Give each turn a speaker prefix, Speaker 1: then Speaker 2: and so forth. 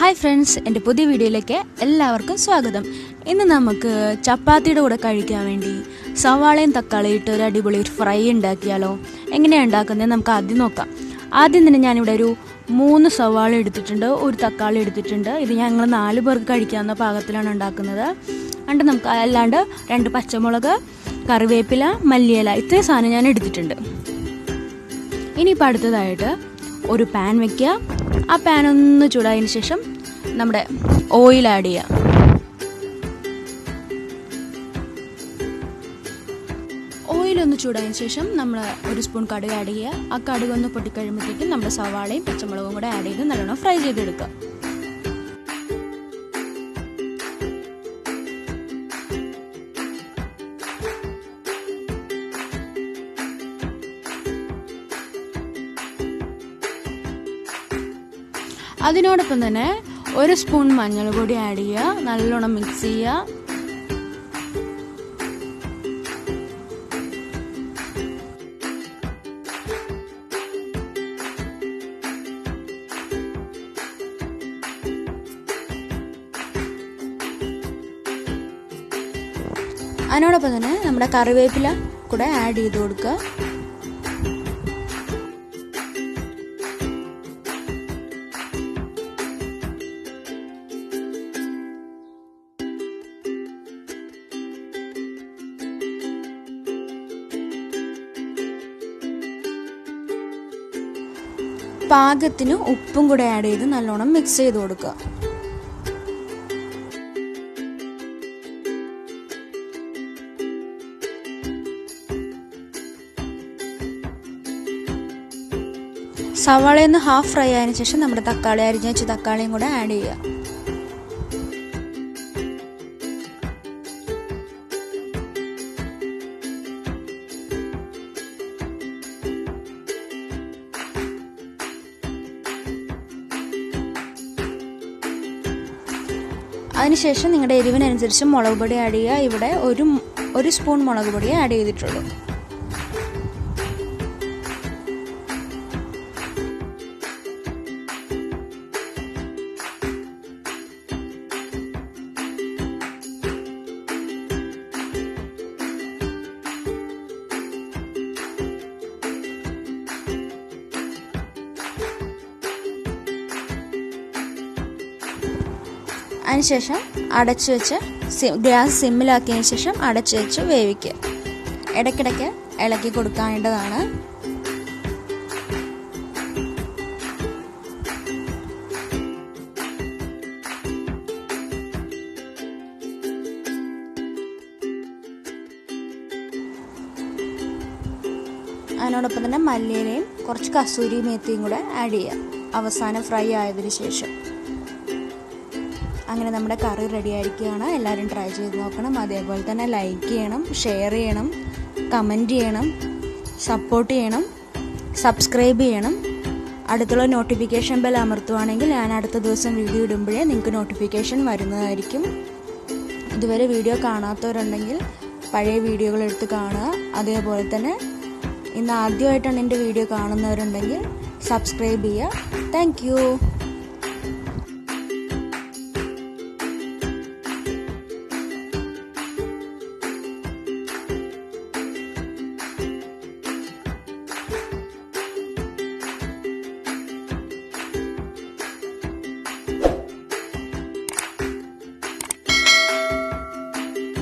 Speaker 1: Hi friends, എൻ്റെ പുതിയ വീഡിയോയിലേക്ക് എല്ലാവർക്കും സ്വാഗതം. ഇന്ന് നമുക്ക് ചപ്പാത്തിയുടെ കൂടെ കഴിക്കാൻ വേണ്ടി സവാളയും തക്കാളിയും ഇട്ട് ഒരു അടിപൊളി ഫ്രൈ ഉണ്ടാക്കിയാലോ? എങ്ങനെയാണ് ഉണ്ടാക്കുന്നത് നമുക്ക് ആദ്യം നോക്കാം. ആദ്യം തന്നെ ഞാനിവിടെ ഒരു 3 സവാള എടുത്തിട്ടുണ്ട്, ഒരു തക്കാളി എടുത്തിട്ടുണ്ട്. ഇത് ഞങ്ങൾ 4 പേർക്ക് കഴിക്കാവുന്ന പാകത്തിലാണ് ഉണ്ടാക്കുന്നത്. എന്നിട്ട് നമുക്ക് അല്ലാണ്ട് 2 പച്ചമുളക്, കറിവേപ്പില, മല്ലിയില, ഇത്രയും സാധനം ഞാൻ എടുത്തിട്ടുണ്ട്. ഇനിയിപ്പോൾ അടുത്തതായിട്ട് ഒരു പാൻ വയ്ക്കുക. ആ പാൻ ഒന്ന് ചൂടായതിന് ശേഷം നമ്മുടെ ഓയിൽ ആഡ് ചെയ്യുക. ഓയിലൊന്ന് ചൂടായതിന് ശേഷം നമ്മൾ 1 സ്പൂൺ കടുക് ആഡ് ചെയ്യുക. ആ കടുക് ഒന്ന് പൊട്ടിക്കഴിയുമ്പോഴത്തേക്കും നമ്മുടെ സവാളയും പച്ചമുളകും കൂടെ ആഡ് ചെയ്ത് നല്ലോണം ഫ്രൈ ചെയ്തെടുക്കുക. അതിനോടൊപ്പം തന്നെ 1 സ്പൂൺ മഞ്ഞൾ പൊടി ആഡ് ചെയ്യുക. നല്ലോണം മിക്സ് ചെയ്യുക. അതിനോടൊപ്പം തന്നെ നമ്മുടെ കറിവേപ്പില കൂടെ ആഡ് ചെയ്ത് കൊടുക്കുക. പാകത്തിന് ഉപ്പും കൂടെ ആഡ് ചെയ്ത് നല്ലോണം മിക്സ് ചെയ്ത് കൊടുക്കുക. സവാളയൊന്ന് ഹാഫ് ഫ്രൈ ആയതിനു ശേഷം നമ്മുടെ തക്കാളി അരിഞ്ഞ് വെച്ച തക്കാളിയും കൂടെ ആഡ് ചെയ്യുക. അതിനുശേഷം നിങ്ങളുടെ എരിവിനനുസരിച്ച് മുളക് പൊടി ആഡ് ചെയ്യുക. ഇവിടെ ഒരു സ്പൂൺ മുളക് പൊടി ആഡ് ചെയ്തിട്ടുള്ളൂ. അതിനുശേഷം അടച്ചു വെച്ച് ഗ്യാസ് സിമ്മിലാക്കിയതിന് ശേഷം അടച്ചു വെച്ച് വേവിക്കുക. ഇടയ്ക്കിടയ്ക്ക് ഇളക്കി കൊടുക്കേണ്ടതാണ്. അതിനോടൊപ്പം തന്നെ മല്ലിയിലയും കുറച്ച് കസൂരി മേത്തിയും കൂടെ ആഡ് ചെയ്യുക അവസാനം ഫ്രൈ ആയതിനു ശേഷം. അങ്ങനെ നമ്മുടെ കറി റെഡി ആയിരിക്കുകയാണ്. എല്ലാവരും ട്രൈ ചെയ്ത് നോക്കണം. അതേപോലെ തന്നെ ലൈക്ക് ചെയ്യണം, ഷെയർ ചെയ്യണം, കമൻറ്റ് ചെയ്യണം, സപ്പോർട്ട് ചെയ്യണം, സബ്സ്ക്രൈബ് ചെയ്യണം. അടുത്തുള്ള നോട്ടിഫിക്കേഷൻ ബെൽ അമർത്തുവാണെങ്കിൽ ഞാൻ അടുത്ത ദിവസം വീഡിയോ ഇടുമ്പോഴേ നിങ്ങൾക്ക് നോട്ടിഫിക്കേഷൻ വരുന്നതായിരിക്കും. ഇതുവരെ വീഡിയോ കാണാത്തവരുണ്ടെങ്കിൽ പഴയ വീഡിയോകൾ എടുത്ത് കാണുക. അതേപോലെ തന്നെ ഇന്ന് ആദ്യമായിട്ടാണ് എൻ്റെ വീഡിയോ കാണുന്നവരുണ്ടെങ്കിൽ സബ്സ്ക്രൈബ് ചെയ്യുക. Thank you.